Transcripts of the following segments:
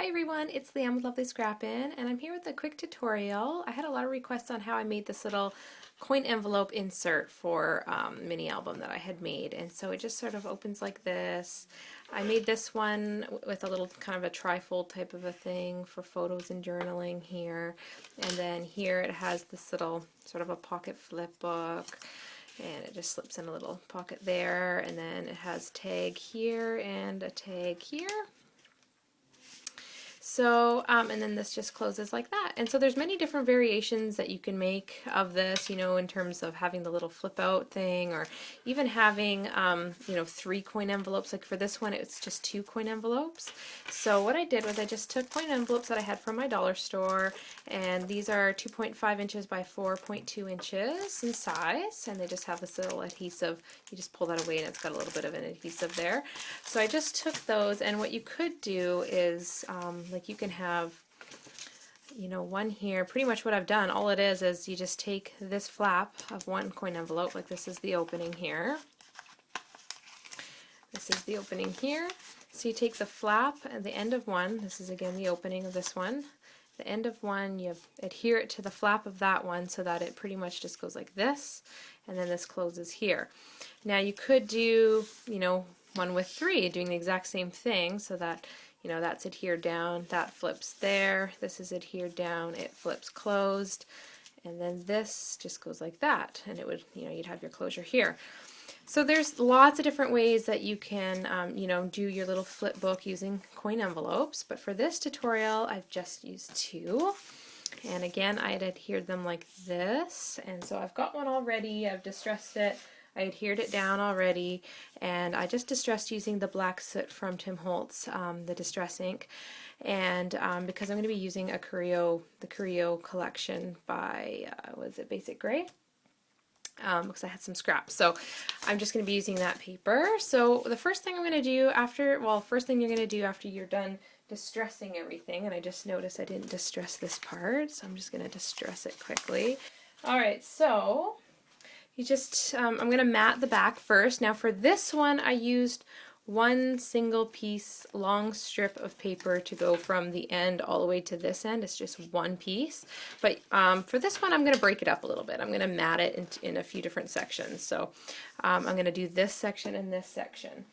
everyone, it's Leanne with Lovely Scrappin', and I'm here with a quick tutorial. I had a lot of requests on how I made this little coin envelope insert for mini album that I had made, and so it just sort of opens like this. I made this one with a little kind of a trifold type of a thing for photos and journaling here, and then here it has this little sort of a pocket flip book, and it just slips in a little pocket there, and then it has tag here and a tag here. So, and then this just closes like that. And so there's many different variations that you can make of this, you know, in terms of having the little flip out thing, or even having, you know, 3 coin envelopes. Like for this one, it's just 2 coin envelopes. So what I did was I just took coin envelopes that I had from my dollar store, and these are 2.5 inches by 4.2 inches in size, and they just have this little adhesive. You just pull that away and it's got a little bit of an adhesive there. So I just took those, and what you could do is, like you can have, you know, one here. Pretty much what I've done, all it is you just take this flap of one coin envelope, like this is the opening here. This is the opening here. So you take the flap at the end of one, this is again the opening of this one. The end of one, you adhere it to the flap of that one so that it pretty much just goes like this, and then this closes here. Now you could do, you know, one with 3, doing the exact same thing, so that, you know, that's adhered down, that flips there, this is adhered down, it flips closed, and then this just goes like that, and it would, you know, you'd have your closure here. So there's lots of different ways that you can, you know, do your little flip book using coin envelopes, but for this tutorial I've just used 2. And again, I had adhered them like this, and so I've got one already, I've distressed it, I adhered it down already, and I just distressed using the black soot from Tim Holtz, the distress ink, and because I'm going to be using the Curio collection by, was it Basic Gray? Because I had some scraps, so I'm just going to be using that paper. So the first thing I'm going to do after, well, first thing you're going to do after you're done distressing everything, and I just noticed I didn't distress this part, so I'm just going to distress it quickly. Alright, so you just, I'm going to mat the back first. Now for this one I used one single piece long strip of paper to go from the end all the way to this end. It's just one piece, but for this one I'm going to break it up a little bit. I'm going to mat it in a few different sections. So I'm going to do this section and this section.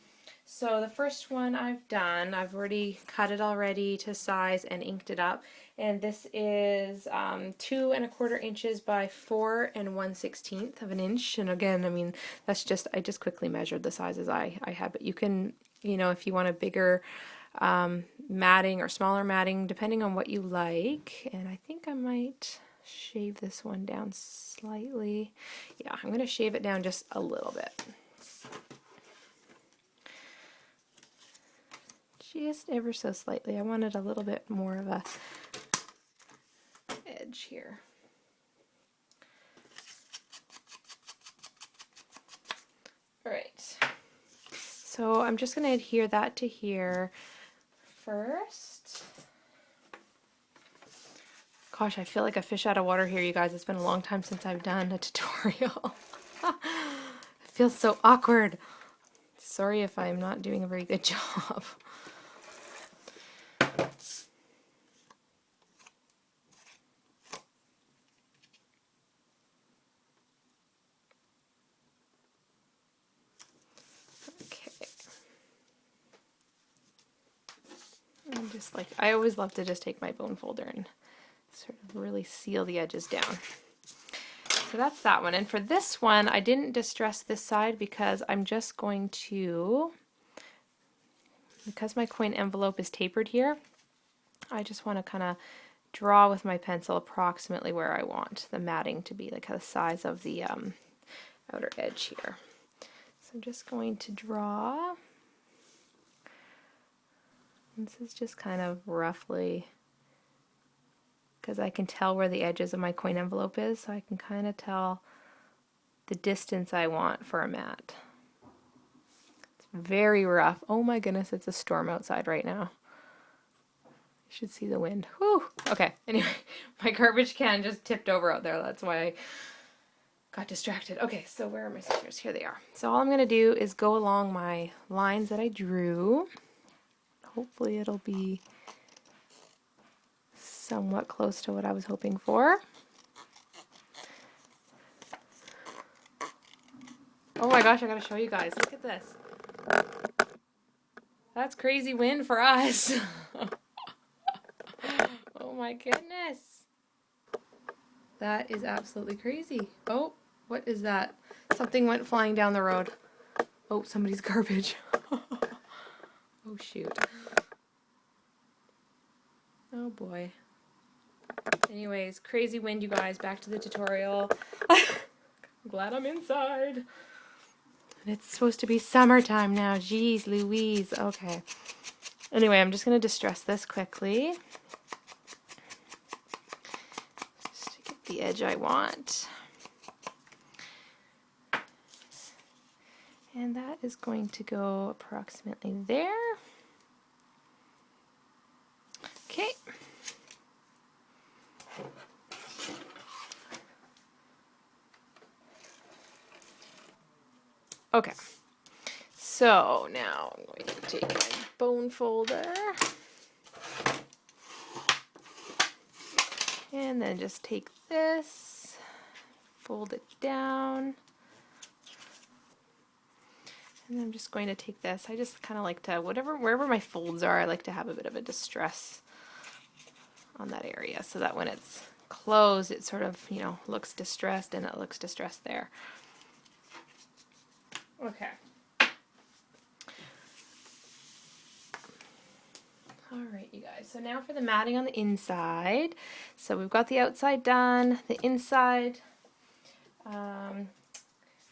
So the first one I've done, I've already cut it already to size and inked it up, and this is 2 1/4 inches by 4 1/16 of an inch. And again, I mean, that's just, I just quickly measured the sizes I had, but you can, you know, if you want a bigger matting or smaller matting, depending on what you like. And I think I might shave this one down slightly. Yeah, I'm going to shave it down just a little bit. Just ever so slightly. I wanted a little bit more of a edge here. Alright, so I'm just going to adhere that to here first. Gosh, I feel like a fish out of water here, you guys. It's been a long time since I've done a tutorial. It feels so awkward. Sorry if I'm not doing a very good job. I'm just like, I always love to just take my bone folder and sort of really seal the edges down. So that's that one. And for this one, I didn't distress this side because I'm just going to, because my coin envelope is tapered here, I just want to kind of draw with my pencil approximately where I want the matting to be, like the size of the outer edge here. So I'm just going to draw. This is just kind of roughly, because I can tell where the edges of my coin envelope is, so I can kind of tell the distance I want for a mat. It's very rough. Oh my goodness, it's a storm outside right now. You should see the wind. Whew. Okay, anyway, my garbage can just tipped over out there. That's why I got distracted. Okay, so where are my scissors? Here they are. So all I'm going to do is go along my lines that I drew. Hopefully it'll be somewhat close to what I was hoping for. Oh my gosh, I gotta show you guys. Look at this. That's crazy wind for us. Oh my goodness. That is absolutely crazy. Oh, what is that? Something went flying down the road. Oh, somebody's garbage. Oh shoot. Oh boy. Anyways, crazy wind, you guys. Back to the tutorial. I'm glad I'm inside. And it's supposed to be summertime now. Jeez Louise. Okay. Anyway, I'm just going to distress this quickly. Just to get the edge I want. And that is going to go approximately there. Okay. Okay. So now I'm going to take my bone folder and then just take this, fold it down. And I'm just going to take this. I just kind of like to, wherever my folds are, I like to have a bit of a distress on that area so that when it's closed, it sort of, you know, looks distressed and it looks distressed there. Okay. Alright, you guys. So now for the matting on the inside. So we've got the outside done, the inside.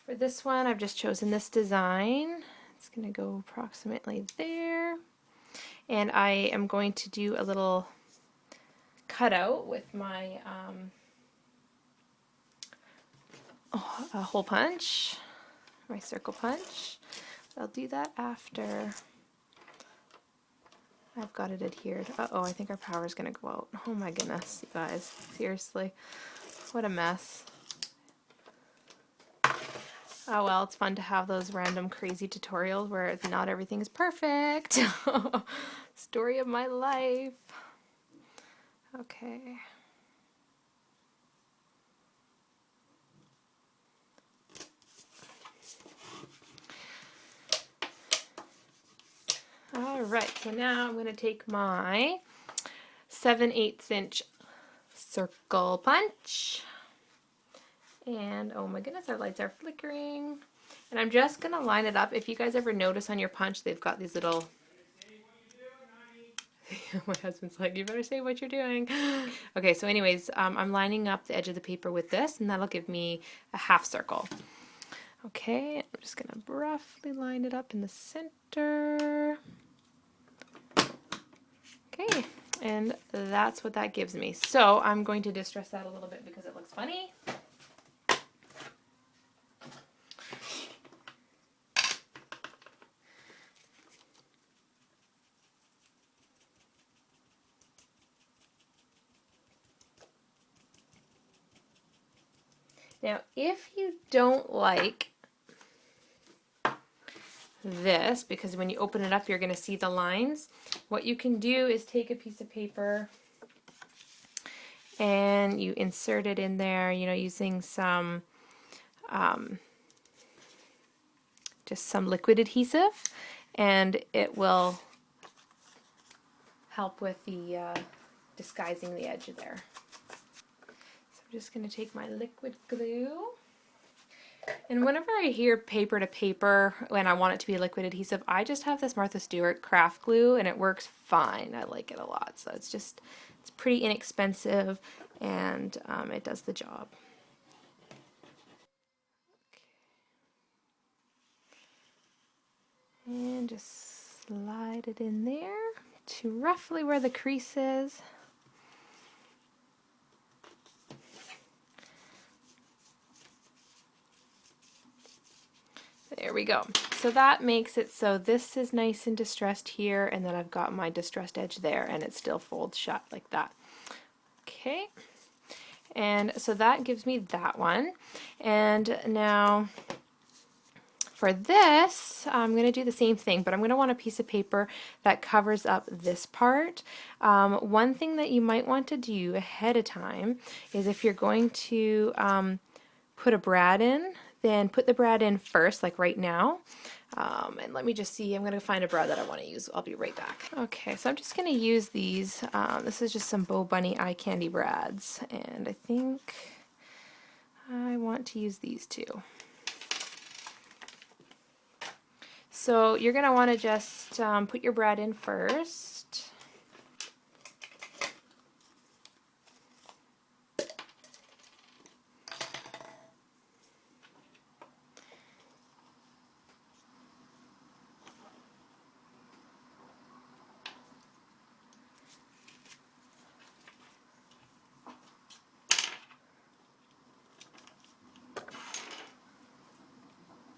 For this one, I've just chosen this design. It's going to go approximately there. And I am going to do a little cutout with my a hole punch, my circle punch. I'll do that after I've got it adhered. Uh-oh, I think our power is going to go out. Oh my goodness, you guys. Seriously. What a mess. Oh well, it's fun to have those random crazy tutorials where not everything is perfect. Story of my life. Okay. Alright, so now I'm going to take my 7/8 inch circle punch. And oh my goodness, our lights are flickering. And I'm just going to line it up. If you guys ever notice on your punch, they've got these little... My husband's like, you better say what you're doing. Okay, so anyways, I'm lining up the edge of the paper with this, and that'll give me a half circle. Okay, I'm just going to roughly line it up in the center. Okay, and that's what that gives me. So I'm going to distress that a little bit because it looks funny. Now, if you don't like this, because when you open it up, you're going to see the lines, what you can do is take a piece of paper and you insert it in there, you know, using some, just some liquid adhesive, and it will help with the disguising the edge there. I'm just going to take my liquid glue, and whenever I hear paper to paper when I want it to be liquid adhesive, I just have this Martha Stewart craft glue and it works fine. I like it a lot. So it's pretty inexpensive and it does the job. Okay. And just slide it in there to roughly where the crease is. There we go. So that makes it so this is nice and distressed here, and then I've got my distressed edge there, and it still folds shut like that. Okay, and so that gives me that one. And now for this, I'm going to do the same thing, but I'm going to want a piece of paper that covers up this part. One thing that you might want to do ahead of time is if you're going to put a brad in, then put the brad in first, like right now. And let me just see, I'm going to find a brad that I want to use. I'll be right back. Okay, so I'm just going to use these. This is just some Bo Bunny eye candy brads, and I think I want to use these two. So you're going to want to just put your brad in first.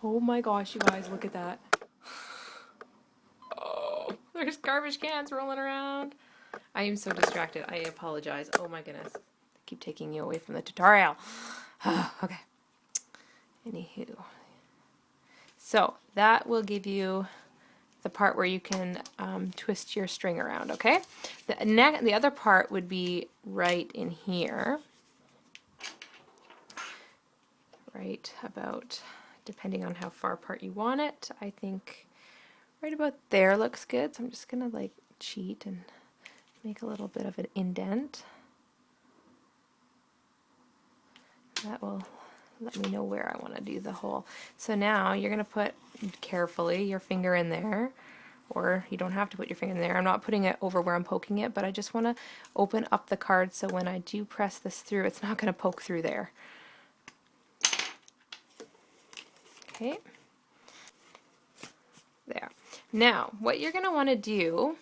Oh my gosh, you guys, look at that. Oh, there's garbage cans rolling around. I am so distracted. I apologize. Oh my goodness. I keep taking you away from the tutorial. Okay. Anywho. So that will give you the part where you can twist your string around, okay? The other part would be right in here. Right about, depending on how far apart you want it, I think right about there looks good. So I'm just gonna like cheat and make a little bit of an indent. That will let me know where I want to do the hole. So now you're gonna put carefully your finger in there, or you don't have to put your finger in there. I'm not putting it over where I'm poking it, but I just want to open up the card so when I do press this through, it's not gonna poke through there. Okay. There. Now, what you're going to want to do,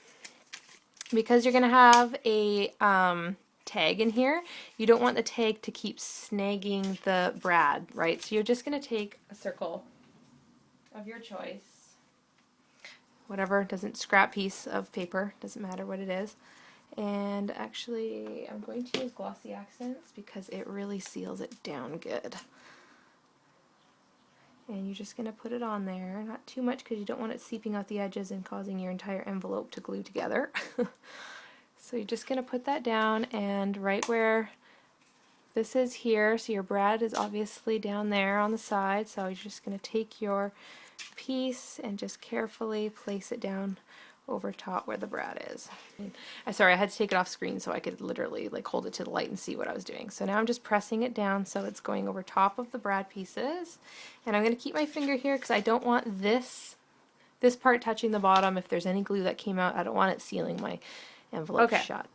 because you're going to have a tag in here, you don't want the tag to keep snagging the brad, right? So you're just going to take a circle of your choice, whatever, doesn't scrap piece of paper, doesn't matter what it is. And actually, I'm going to use glossy accents because it really seals it down good. And you're just going to put it on there, not too much because you don't want it seeping out the edges and causing your entire envelope to glue together. So you're just going to put that down, and right where this is here, so your brad is obviously down there on the side, so you're just going to take your piece and just carefully place it down over top where the brad is. Sorry, I had to take it off screen so I could literally like hold it to the light and see what I was doing. So now I'm just pressing it down so it's going over top of the brad pieces, and I'm going to keep my finger here because I don't want this part touching the bottom. If there's any glue that came out, I don't want it sealing my envelope shut.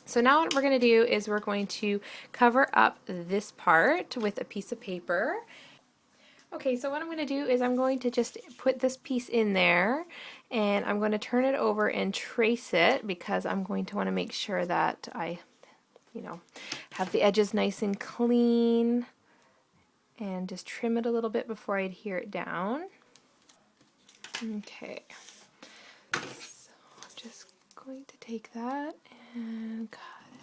So now what we're going to do is we're going to cover up this part with a piece of paper. Okay, so what I'm going to do is I'm going to just put this piece in there, and I'm going to turn it over and trace it because I'm going to want to make sure that I, have the edges nice and clean, and just trim it a little bit before I adhere it down. Okay, so I'm just going to take that and cut it.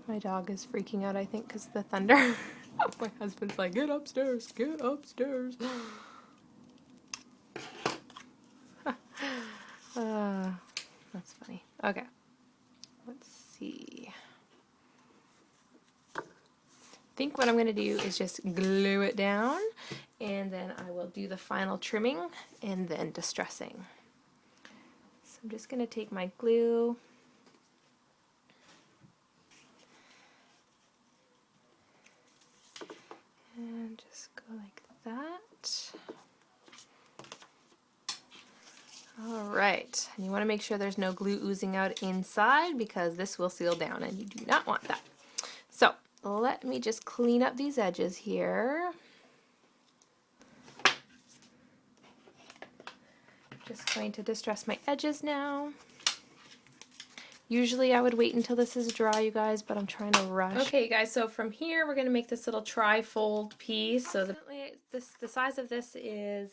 My dog is freaking out, I think, because of the thunder. My husband's like, get upstairs, get upstairs. That's funny. Okay, let's see. I think what I'm going to do is just glue it down, and then I will do the final trimming and then distressing. So I'm just going to take my glue and just go like that. Alright, and you want to make sure there's no glue oozing out inside because this will seal down and you do not want that. So let me just clean up these edges here. Just going to distress my edges now. Usually I would wait until this is dry, you guys, but I'm trying to rush. Okay, guys, so from here we're going to make this little trifold piece. So the size of this is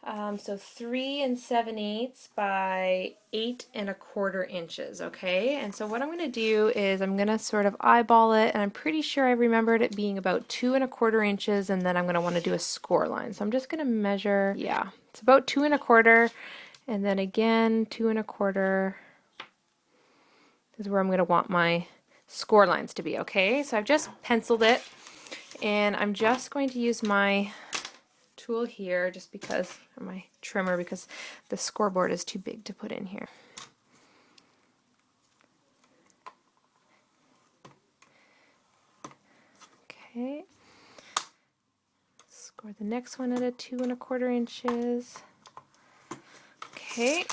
So 3 7/8 by 8 1/4 inches, okay? And so what I'm going to do is I'm going to sort of eyeball it, and I'm pretty sure I remembered it being about 2 1/4 inches, and then I'm going to want to do a score line. So I'm just going to measure, yeah, it's about 2 1/4, and then again 2 1/4 is where I'm going to want my score lines to be, okay? So I've just penciled it, and I'm just going to use my tool here just because, or my trimmer, because the scoreboard is too big to put in here. Okay, score the next one at a 2 1/4 inches. Okay,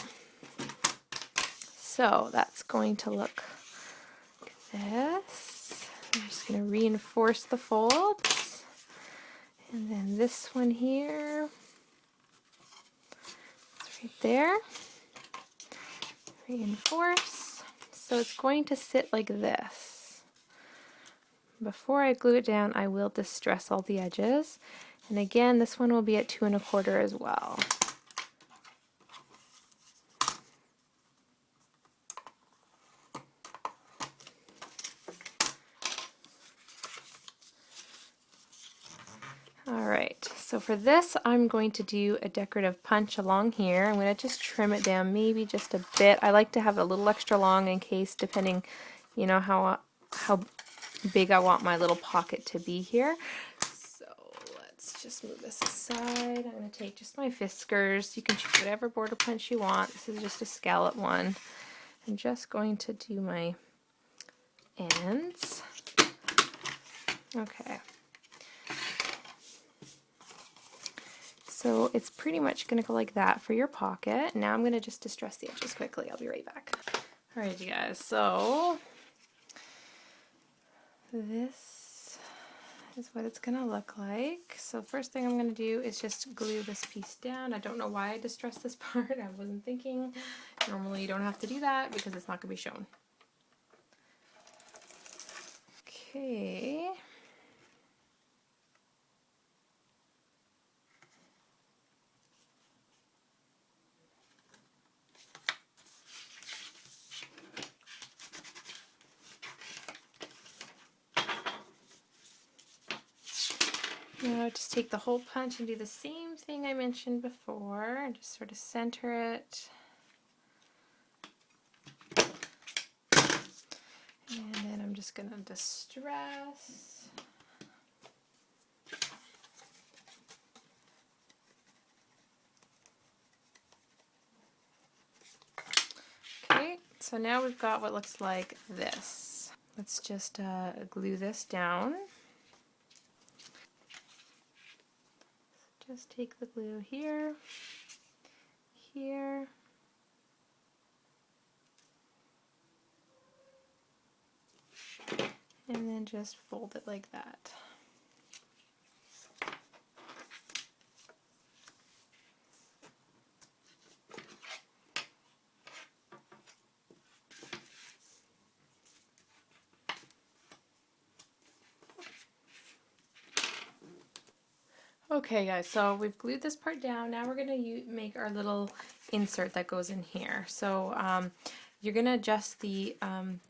so that's going to look like this. I'm just going to reinforce the folds, and then this one here, it's right there, reinforce. So it's going to sit like this. Before I glue it down, I will distress all the edges. And again, this one will be at 2 1/4 as well. Alright, so for this I'm going to do a decorative punch along here. I'm going to just trim it down maybe just a bit. I like to have it a little extra long in case, depending, you know, how big I want my little pocket to be here. So let's just move this aside. I'm going to take just my Fiskars. You can choose whatever border punch you want. This is just a scallop one. I'm just going to do my ends. Okay. So it's pretty much going to go like that for your pocket. Now I'm going to just distress the edges quickly. I'll be right back. Alright you guys, so this is what it's going to look like. So first thing I'm going to do is just glue this piece down. I don't know why I distressed this part. I wasn't thinking. Normally you don't have to do that because it's not going to be shown. Okay. Now just take the hole punch and do the same thing I mentioned before, and just sort of center it. And then I'm just going to distress. Okay, so now we've got what looks like this. Let's just glue this down. Just take the glue here, here, and then just fold it like that. Okay guys, so we've glued this part down. Now we're going to make our little insert that goes in here. So you're going to adjust the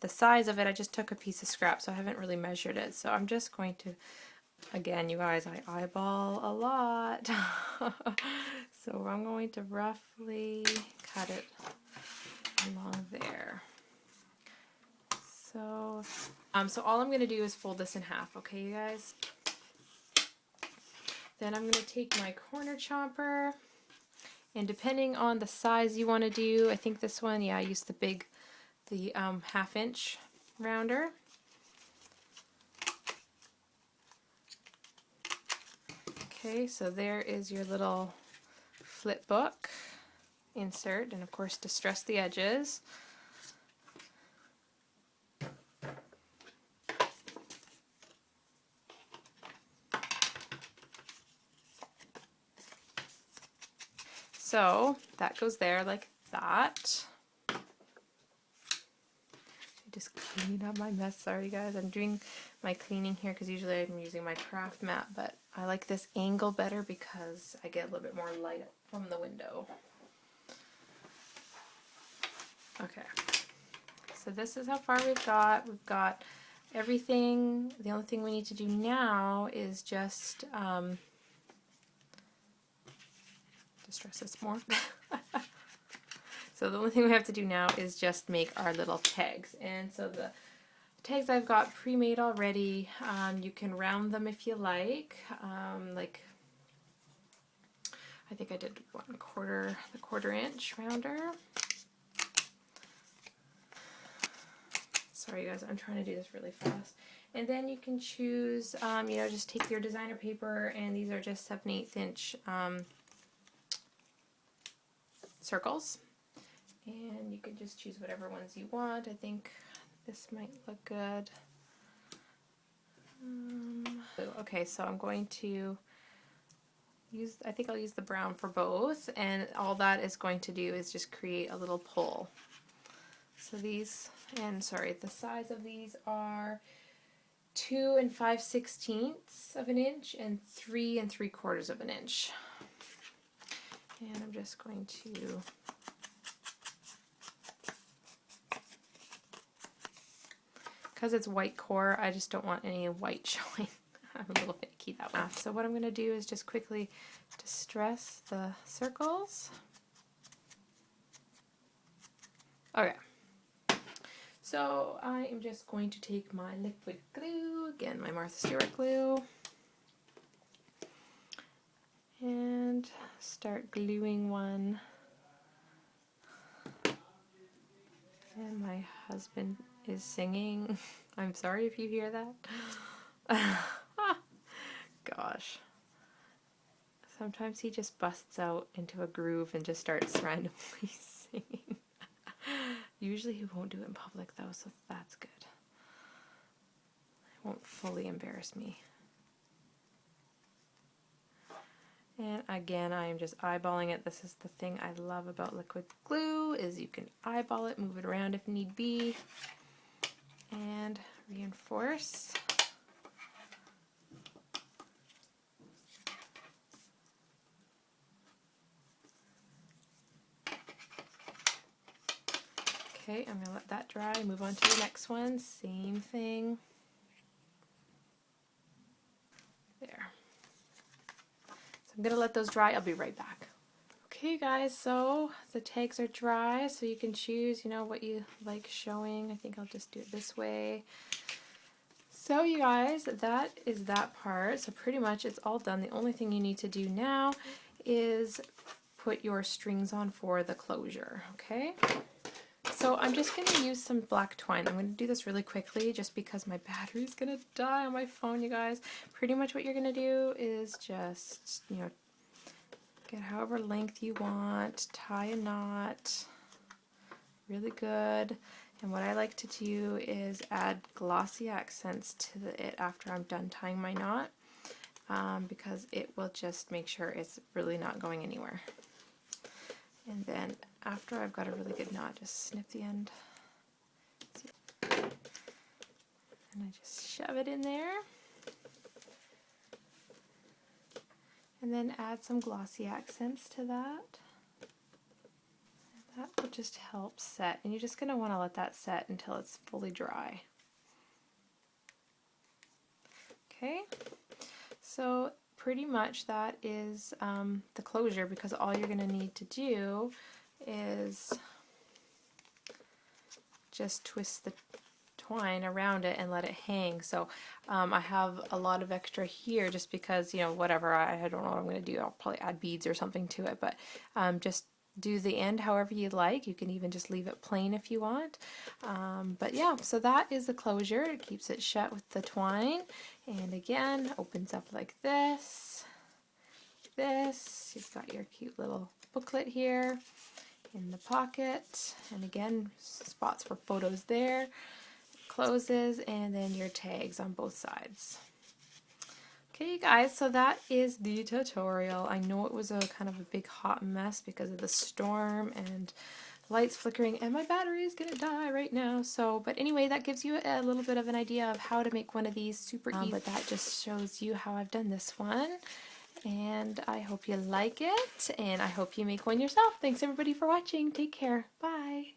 size of it. I just took a piece of scrap, so I haven't really measured it. So I'm just going to, again you guys, I eyeball a lot. So I'm going to roughly cut it along there. So, so all I'm going to do is fold this in half, okay you guys? Then I'm going to take my corner chomper, and depending on the size you want to do, I think this one, yeah, I used the 1/2 inch rounder. Okay, so there is your little flip book insert, and of course distress the edges. So that goes there like that. Just clean up my mess. Sorry guys, I'm doing my cleaning here because usually I'm using my craft mat, but I like this angle better because I get a little bit more light from the window. Okay, so this is how far we've got. We've got everything. The only thing we need to do now is just stress this more. So the only thing we have to do now is just make our little tags. And so the tags I've got pre-made already. You can round them if you like. Like I think I did the quarter inch rounder. Sorry guys, I'm trying to do this really fast. And then you can choose, you know, just take your designer paper, and these are just 7/8 inch circles. And you can just choose whatever ones you want. I think this might look good. Okay, so I'm going to use, I think I'll use the brown for both, and all that is going to do is just create a little pole. So these, and sorry, the size of these are 2 5/16 of an inch and 3 3/4 of an inch. And I'm just going to because it's white core, I just don't want any white showing. I'm a little finicky that way. So what I'm going to do is just quickly distress the circles. Okay. So I am just going to take my liquid glue, again my Martha Stewart glue, and start gluing one. And my husband is singing. I'm sorry if you hear that. Gosh. Sometimes he just busts out into a groove and just starts randomly singing. Usually he won't do it in public though, so that's good. It won't fully embarrass me. And again, I am just eyeballing it. This is the thing I love about liquid glue, is you can eyeball it, move it around if need be, and reinforce. Okay, I'm going to let that dry, move on to the next one, same thing. There. So I'm going to let those dry, I'll be right back. Okay guys, so the tags are dry, so you can choose, you know, what you like showing. I think I'll just do it this way. So you guys, that is that part. So pretty much it's all done. The only thing you need to do now is put your strings on for the closure, okay? So I'm just going to use some black twine. I'm going to do this really quickly just because my battery's going to die on my phone, you guys. Pretty much what you're going to do is just, you know, get however length you want, tie a knot really good. And what I like to do is add glossy accents to it after I'm done tying my knot, because it will just make sure it's really not going anywhere. And then after I've got a really good knot, just snip the end. And I just shove it in there. And then add some glossy accents to that. And that will just help set. And you're just going to want to let that set until it's fully dry. Okay, so pretty much that is the closure, because all you're going to need to do is just twist the twine around it and let it hang. So I have a lot of extra here just because, you know, whatever, I don't know what I'm going to do. I'll probably add beads or something to it, but just do the end however you like. You can even just leave it plain if you want. But yeah, so that is the closure. It keeps it shut with the twine, and again opens up like this. You've got your cute little booklet here in the pocket, and again spots for photos there. It closes, and then your tags on both sides. Okay, you guys, so that is the tutorial. I know it was a kind of a big hot mess because of the storm and Light's flickering and my battery is gonna die right now. So, but anyway, that gives you a little bit of an idea of how to make one of these super easy. But that just shows you how I've done this one. And I hope you like it, and I hope you make one yourself. Thanks everybody for watching. Take care. Bye.